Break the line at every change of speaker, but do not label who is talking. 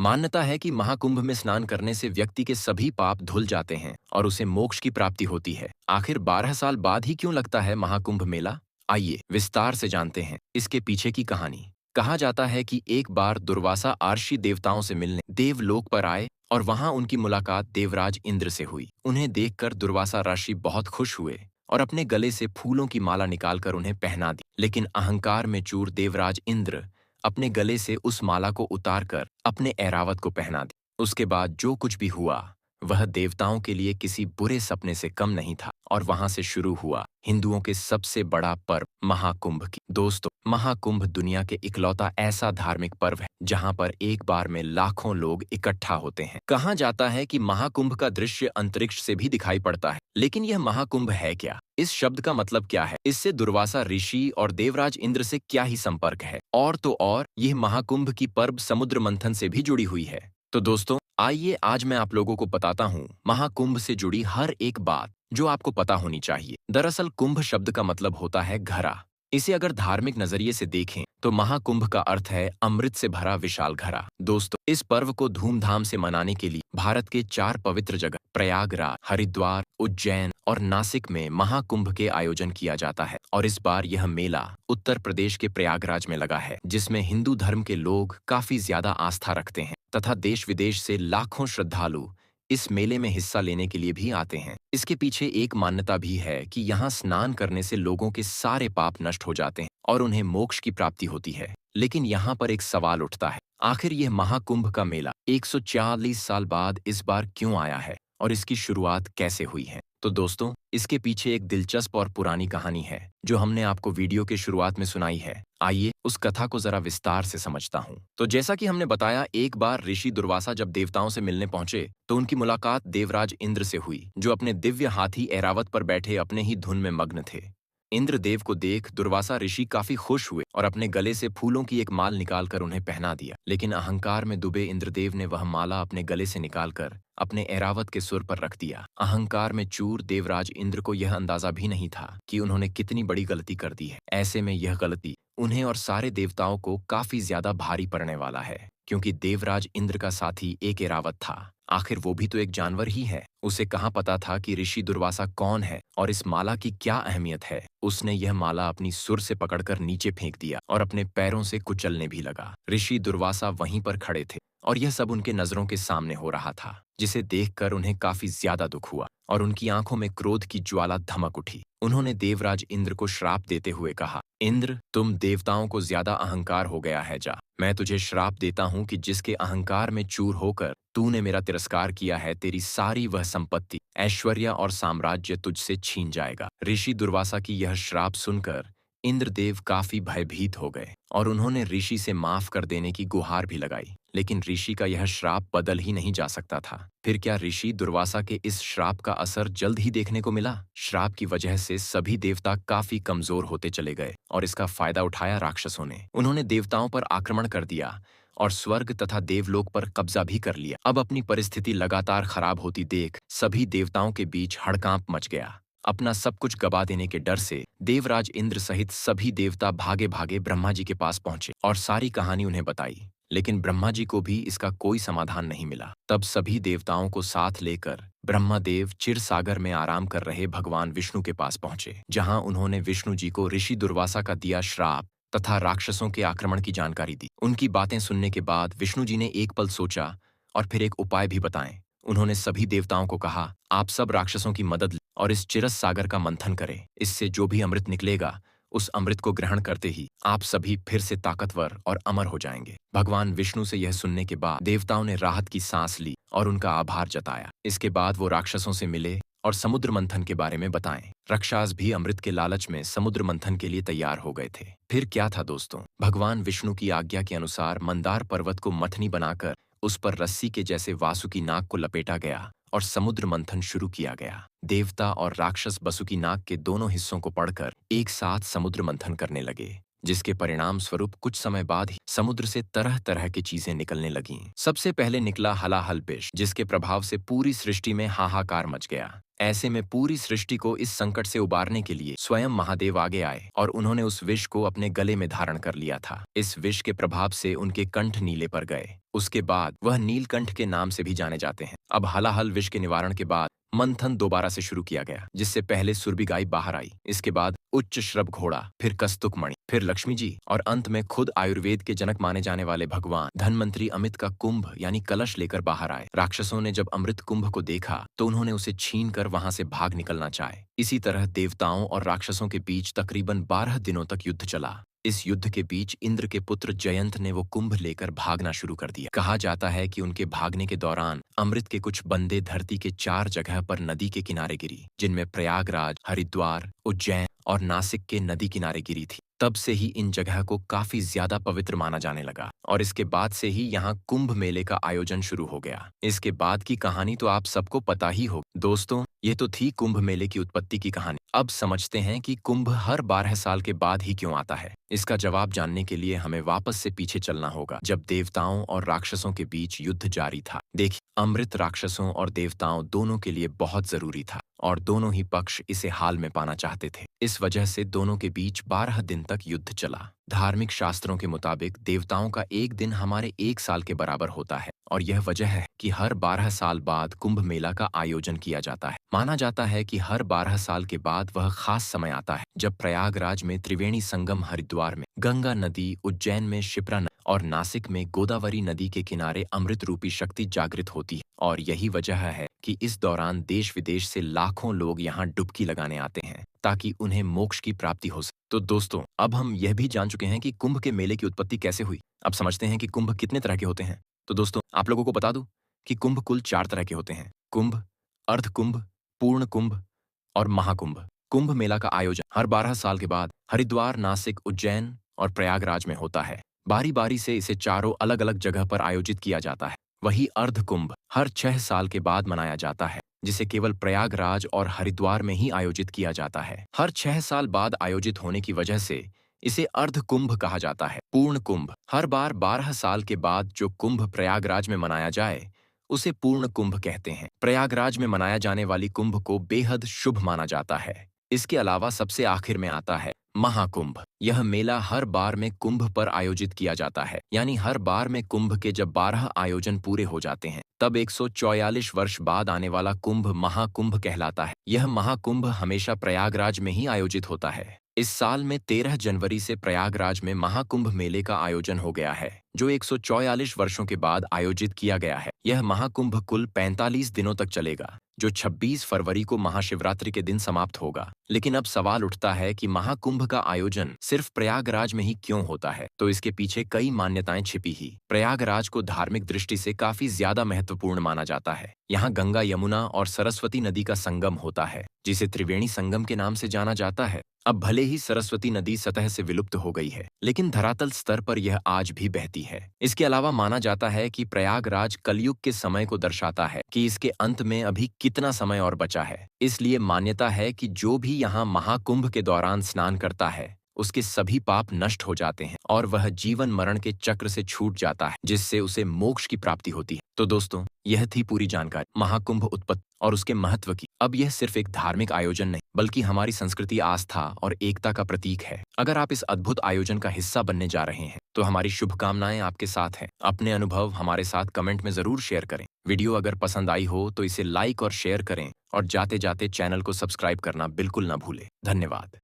मान्यता है कि महाकुंभ में स्नान करने से व्यक्ति के सभी पाप धुल जाते हैं और उसे मोक्ष की प्राप्ति होती है। आखिर 12 साल बाद ही क्यों लगता है महाकुंभ मेला? आइए विस्तार से जानते हैं इसके पीछे की कहानी। कहा जाता है कि एक बार दुर्वासा आर्षि देवताओं से मिलने देवलोक पर आए और वहां उनकी मुलाकात देवराज इंद्र से हुई। उन्हें देखकर दुर्वासा ऋषि बहुत खुश हुए और अपने गले से फूलों की माला निकालकर उन्हें पहना दी। लेकिन अहंकार में चूर देवराज इंद्र अपने गले से उस माला को उतारकर अपने ऐरावत को पहना दी। उसके बाद जो कुछ भी हुआ वह देवताओं के लिए किसी बुरे सपने से कम नहीं था और वहां से शुरू हुआ हिंदुओं के सबसे बड़ा पर्व महाकुंभ की। दोस्तों, महाकुंभ दुनिया के इकलौता ऐसा धार्मिक पर्व है जहां पर एक बार में लाखों लोग इकट्ठा होते हैं। कहा जाता है कि महाकुंभ का दृश्य अंतरिक्ष से भी दिखाई पड़ता है। लेकिन यह महाकुंभ है क्या? इस शब्द का मतलब क्या है? इससे दुर्वासा ऋषि और देवराज इंद्र से क्या ही संपर्क है? और तो और यह महाकुंभ की पर्व समुद्र मंथन से भी जुड़ी हुई है। तो दोस्तों, आइए आज मैं आप लोगों को बताता हूँ महाकुंभ से जुड़ी हर एक बात जो आपको पता होनी चाहिए। दरअसल कुंभ शब्द का मतलब होता है घड़ा। इसे अगर धार्मिक नजरिए से देखें तो महाकुंभ का अर्थ है अमृत से भरा विशाल घड़ा। दोस्तों, इस पर्व को धूमधाम से मनाने के लिए भारत के 4 पवित्र जगह प्रयागराज, हरिद्वार, उज्जैन और नासिक में महाकुंभ के आयोजन किया जाता है। और इस बार यह मेला उत्तर प्रदेश के प्रयागराज में लगा है, जिसमें हिंदू धर्म के लोग काफी ज्यादा आस्था रखते हैं तथा देश विदेश से लाखों श्रद्धालु इस मेले में हिस्सा लेने के लिए भी आते हैं। इसके पीछे एक मान्यता भी है कि यहाँ स्नान करने से लोगों के सारे पाप नष्ट हो जाते हैं और उन्हें मोक्ष की प्राप्ति होती है। लेकिन यहाँ पर एक सवाल उठता है, आखिर यह महाकुंभ का मेला 140 साल बाद इस बार क्यों आया है और इसकी शुरुआत कैसे हुई है? तो दोस्तों, इसके पीछे एक दिलचस्प और पुरानी कहानी है जो हमने आपको वीडियो के शुरुआत में सुनाई है। आइए उस कथा को जरा विस्तार से समझता हूँ। तो जैसा कि हमने बताया, एक बार ऋषि दुर्वासा जब देवताओं से मिलने पहुंचे तो उनकी मुलाकात देवराज इंद्र से हुई, जो अपने दिव्य हाथी ऐरावत पर बैठे अपने ही धुन में मग्न थे। इंद्रदेव को देख दुर्वासा ऋषि काफी खुश हुए और अपने गले से फूलों की एक माल निकालकर उन्हें पहना दिया। लेकिन अहंकार में डूबे इंद्रदेव ने वह माला अपने गले से निकालकर अपने ऐरावत के सुर पर रख दिया। अहंकार में चूर देवराज इंद्र को यह अंदाजा भी नहीं था कि उन्होंने कितनी बड़ी गलती कर दी है। ऐसे में यह गलती उन्हें और सारे देवताओं को काफी ज्यादा भारी पड़ने वाला है, क्योंकि देवराज इंद्र का साथी एक ऐरावत था। आखिर वो भी तो एक जानवर ही है। उसे कहाँ पता था कि ऋषि दुर्वासा कौन है और इस माला की क्या अहमियत है। उसने यह माला अपनी सुर से पकड़कर नीचे फेंक दिया और अपने पैरों से कुचलने भी लगा। ऋषि दुर्वासा वहीं पर खड़े थे और यह सब उनके नजरों के सामने हो रहा था, जिसे देखकर उन्हें काफी ज्यादा दुख हुआ और उनकी आंखों में क्रोध की ज्वाला धमक उठी। उन्होंने देवराज इंद्र को श्राप देते हुए कहा, इंद्र, तुम देवताओं को ज्यादा अहंकार हो गया है। जा, मैं तुझे श्राप देता हूँ कि जिसके अहंकार में चूर होकर तूने मेरा तिरस्कार किया है, तेरी सारी वह संपत्ति, ऐश्वर्य और साम्राज्य तुझसे छीन जाएगा। ऋषि दुर्वासा की यह श्राप सुनकर इंद्रदेव काफी भयभीत हो गए और उन्होंने ऋषि से माफ कर देने की गुहार भी लगाई। लेकिन ऋषि का यह श्राप बदल ही नहीं जा सकता था। फिर क्या ऋषि दुर्वासा के इस श्राप का असर जल्द ही देखने को मिला? श्राप की वजह से सभी देवता काफी कमजोर होते चले गए और इसका फायदा उठाया राक्षसों ने। उन्होंने देवताओं पर आक्रमण कर दिया और स्वर्ग तथा देवलोक पर कब्जा भी कर लिया। अब अपनी परिस्थिति लगातार खराब होती देख सभी देवताओं के बीच हड़कांप मच गया। अपना सब कुछ गवा देने के डर से देवराज इंद्र सहित सभी देवता भागे भागे ब्रह्मा जी के पास पहुंचे और सारी कहानी उन्हें बताई। लेकिन ब्रह्मा जी को भी इसका कोई समाधान नहीं मिला। तब सभी देवताओं को साथ लेकर ब्रह्मदेव चिर सागर में आराम कर रहे भगवान विष्णु के पास पहुंचे, जहां उन्होंने विष्णु जी को ऋषि दुर्वासा का दिया श्राप तथा राक्षसों के आक्रमण की जानकारी दी। उनकी बातें सुनने के बाद विष्णु जी ने एक पल सोचा और फिर एक उपाय भी बताएं। उन्होंने सभी देवताओं को कहा, आप सब राक्षसों की मदद लें और इस चिरस सागर का मंथन करें। इससे जो भी अमृत निकलेगा उस अमृत को ग्रहण करते ही आप सभी फिर से ताकतवर और अमर हो जाएंगे। भगवान विष्णु से यह सुनने के बाद देवताओं ने राहत की सांस ली और उनका आभार जताया। इसके बाद वो राक्षसों से मिले और समुद्र मंथन के बारे में बताएं। राक्षस भी अमृत के लालच में समुद्र मंथन के लिए तैयार हो गए थे। फिर क्या था दोस्तों, भगवान विष्णु की आज्ञा के अनुसार मंदार पर्वत को मथनी बनाकर उस पर रस्सी के जैसे वासुकी नाग को लपेटा गया और समुद्र मंथन शुरू किया गया। देवता और राक्षस वासुकी नाग के दोनों हिस्सों को पढ़कर एक साथ समुद्र मंथन करने लगे, जिसके परिणाम स्वरूप कुछ समय बाद ही समुद्र से तरह तरह की चीजें निकलने लगीं। सबसे पहले निकला हलाहल विष, जिसके प्रभाव से पूरी सृष्टि में हाहाकार मच गया। ऐसे में पूरी सृष्टि को इस संकट से उबारने के लिए स्वयं महादेव आगे आए और उन्होंने उस विष को अपने गले में धारण कर लिया था। इस विष के प्रभाव से उनके कंठ नीले पड़ गए। उसके बाद वह नीलकंठ के नाम से भी जाने जाते हैं। अब हलाहल विष के निवारण के बाद मंथन दोबारा से शुरू किया गया, जिससे पहले सुरभि गाय बाहर आई, इसके बाद उच्च श्रभ घोड़ा, फिर कस्तुक मणि, फिर लक्ष्मी जी और अंत में खुद आयुर्वेद के जनक माने जाने वाले भगवान धनवंतरी अमित का कुंभ यानी कलश लेकर बाहर आए। राक्षसों ने जब अमृत कुंभ को देखा तो उन्होंने उसे छीन कर वहां से भाग निकलना चाहे। इसी तरह देवताओं और राक्षसों के बीच तकरीबन 12 दिनों तक युद्ध चला। इस युद्ध के बीच इंद्र के पुत्र जयंत ने वो कुंभ लेकर भागना शुरू कर दिया। कहा जाता है कि उनके भागने के दौरान अमृत के कुछ बंदे धरती के 4 जगह पर नदी के किनारे गिरी, जिनमें प्रयागराज, हरिद्वार, उज्जैन और नासिक के नदी किनारे गिरी थी। तब से ही इन जगह को काफी ज्यादा पवित्र माना जाने लगा और इसके बाद से ही यहाँ कुंभ मेले का आयोजन शुरू हो गया। इसके बाद की कहानी तो आप सबको पता ही हो। दोस्तों, ये तो थी कुंभ मेले की उत्पत्ति की कहानी। अब समझते हैं कि कुंभ हर 12 साल के बाद ही क्यों आता है। इसका जवाब जानने के लिए हमें वापस से पीछे चलना होगा, जब देवताओं और राक्षसों के बीच युद्ध जारी था। देखिए, अमृत राक्षसों और देवताओं दोनों के लिए बहुत जरूरी था और दोनों ही पक्ष इसे हाल में पाना चाहते थे। इस वजह से दोनों के बीच 12 दिन तक युद्ध चला। धार्मिक शास्त्रों के मुताबिक देवताओं का एक दिन हमारे 1 साल के बराबर होता है और यह वजह है कि हर 12 साल बाद कुंभ मेला का आयोजन किया जाता है। माना जाता है कि हर 12 साल के बाद वह खास समय आता है जब प्रयागराज में त्रिवेणी संगम, हरिद्वार में गंगा नदी, उज्जैन में शिप्रा नदी और नासिक में गोदावरी नदी के किनारे अमृत रूपी शक्ति जागृत होती है। और यही वजह है कि इस दौरान देश विदेश से लाखों लोग यहाँ डुबकी लगाने आते हैं ताकि उन्हें मोक्ष की प्राप्ति हो सके। तो दोस्तों, अब हम यह भी जान चुके हैं कि कुंभ के मेले की उत्पत्ति कैसे हुई। अब समझते हैं कि कुंभ कितने तरह के होते हैं। तो दोस्तों, आप लोगों को बता दूं कि कुंभ कुल 4 तरह के होते हैं: कुंभ, अर्ध कुंभ, पूर्ण कुंभ और महाकुंभ। कुंभ मेला का आयोजन हर 12 साल के बाद हरिद्वार, नासिक, उज्जैन और प्रयागराज में होता है। बारी बारी से इसे चारों अलग अलग जगह पर आयोजित किया जाता है। वही अर्ध कुंभ हर 6 साल के बाद मनाया जाता है, जिसे केवल प्रयागराज और हरिद्वार में ही आयोजित किया जाता है। हर 6 साल बाद आयोजित होने की वजह से इसे अर्ध कुंभ कहा जाता है। पूर्ण कुंभ हर बार 12 साल के बाद जो कुंभ प्रयागराज में मनाया जाए उसे पूर्ण कुंभ कहते हैं। प्रयागराज में मनाया जाने वाली कुंभ को बेहद शुभ माना जाता है। इसके अलावा सबसे आखिर में आता है महाकुंभ। यह मेला हर बार में कुंभ पर आयोजित किया जाता है, यानी हर बार में कुंभ के जब 12 आयोजन पूरे हो जाते हैं तब 144 वर्ष बाद आने वाला कुंभ महाकुंभ कहलाता है। यह महाकुंभ हमेशा प्रयागराज में ही आयोजित होता है। इस साल में 13 जनवरी से प्रयागराज में महाकुंभ मेले का आयोजन हो गया है, जो 144 वर्षों के बाद आयोजित किया गया है। यह महाकुंभ कुल 45 दिनों तक चलेगा, जो 26 फरवरी को महाशिवरात्रि के दिन समाप्त होगा। लेकिन अब सवाल उठता है कि महाकुंभ का आयोजन सिर्फ प्रयागराज में ही क्यों होता है? तो इसके पीछे कई मान्यताएं छिपी ही। प्रयागराज को धार्मिक दृष्टि से काफी ज्यादा महत्वपूर्ण माना जाता है। यहाँ गंगा, यमुना और सरस्वती नदी का संगम होता है, जिसे त्रिवेणी संगम के नाम से जाना जाता है। अब भले ही सरस्वती नदी सतह से विलुप्त हो गई है, लेकिन धरातल स्तर पर यह आज भी बहती है। इसके अलावा माना जाता है कि प्रयागराज कलयुग के समय को दर्शाता है कि इसके अंत में अभी कितना समय और बचा है। इसलिए मान्यता है कि जो भी यहाँ महाकुंभ के दौरान स्नान करता है उसके सभी पाप नष्ट हो जाते हैं और वह जीवन मरण के चक्र से छूट जाता है, जिससे उसे मोक्ष की प्राप्ति होती है। तो दोस्तों, यह थी पूरी जानकारी महाकुंभ उत्पत्ति और उसके महत्व की। अब यह सिर्फ एक धार्मिक आयोजन नहीं, बल्कि हमारी संस्कृति, आस्था और एकता का प्रतीक है। अगर आप इस अद्भुत आयोजन का हिस्सा बनने जा रहे हैं तो हमारी शुभकामनाएं आपके साथ हैं। अपने अनुभव हमारे साथ कमेंट में जरूर शेयर करें। वीडियो अगर पसंद आई हो तो इसे लाइक और शेयर करें और जाते जाते चैनल को सब्सक्राइब करना बिल्कुल न भूलें। धन्यवाद।